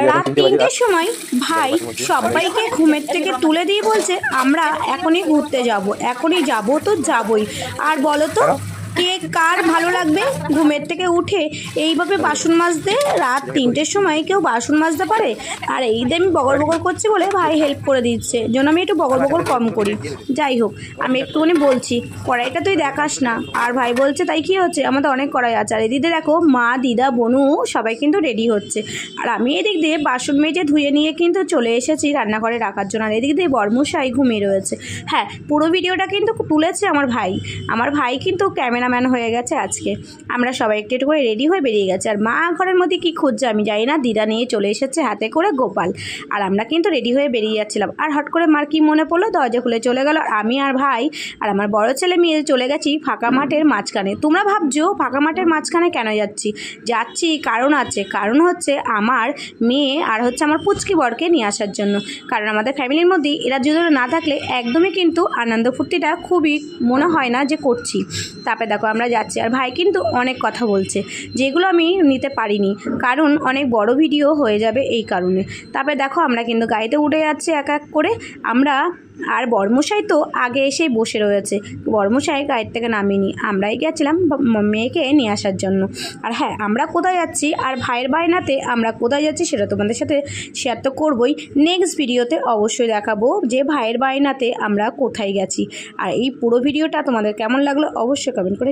রাত ৩টের সময় ভাই সবাইকে ঘুমের থেকে তুলে দিয়ে বলছে আমরা এখনই ঘুরতে যাব, এখনই যাব তো যাবই। আর বলো তো কে কার ভালো লাগবে ঘুমের থেকে উঠে এইভাবে বাসন মাজতে? রাত ৩টের সময় কেউ বাসন মাজতে পারে? আর এই যে আমি বগর বগর করছি বলে ভাই হেল্প করে দিচ্ছে, জন্য আমি একটু বগর বগর কম করি। যাই হোক, আমি একটুখানি বলছি কড়াইটা তুই দেখাস না। আর ভাই বলছে তাই কি হচ্ছে, আমাদের অনেক কড়াই আছে। আর এদিকে দেখো মা, দিদা, বনু সবাই কিন্তু রেডি হচ্ছে। আর আমি এদিক দিয়ে বাসন মেজে ধুয়ে নিয়ে কিন্তু চলে এসেছি রান্নাঘরে রাখার জন্য। আর এদিক দিয়ে বর্মশাই ঘুমিয়ে রয়েছে। হ্যাঁ, পুরো ভিডিওটা কিন্তু তুলেছে আমার ভাই। আমার ভাই কিন্তু ক্যামেরাম্যান হয়ে গেছে আজকে। আমরা সবাই একটু একটু করে রেডি হয়ে বেরিয়ে গেছে। আর মা ঘরের মধ্যে কী খুঁজছে আমি জানি না, দিদা নিয়ে চলে এসেছে হাতে করে গোপাল। আর আমরা কিন্তু রেডি হয়ে বেরিয়ে যাচ্ছিলাম। আর হট করে মার কি মনে পড়লো, দরজা খুলে চলে গেল। আমি আর ভাই আর আমার বড় ছেলে মেয়ে চলে গেছি ফাঁকা মাঠের মাঝখানে। তোমরা ভাবছো ফাঁকা মাঠের মাঝখানে কেন যাচ্ছি কারণ আছে। কারণ হচ্ছে আমার মেয়ে আর হচ্ছে আমার পুচকি বরকে নিয়ে আসার জন্য। কারণ আমাদের ফ্যামিলির মধ্যে এরা যদি না থাকলে একদমই কিন্তু আনন্দ ফুর্তিটা খুবই মনে হয় না যে করছি। তারপরে দেখো আমরা যাচ্ছি। আর ভাই কিন্তু অনেক কথা বলছে যেগুলো আমি নিতে পারিনি, কারণ অনেক বড় ভিডিও হয়ে যাবে এই কারণে। তারপরে দেখো আমরা কিন্তু গাড়িতে উঠে যাচ্ছি এক এক করে আমরা। আর বর্মশাই তো আগে এসেই বসে রয়েছে, বর্মশাই গাড়ির থেকে নামিনি, আমরাই গেছিলাম মেয়েকে নিয়ে আসার জন্য। আর হ্যাঁ, আমরা কোথায় যাচ্ছি আর ভাইয়ের বায়নাতে আমরা কোথায় যাচ্ছি সেটা তোমাদের সাথে শেয়ার তো করবই। নেক্সট ভিডিওতে অবশ্যই দেখাবো যে ভাইয়ের বায়নাতে আমরা কোথায় গেছি। আর এই পুরো ভিডিওটা তোমাদের কেমন লাগলো অবশ্যই কমেন্ট করে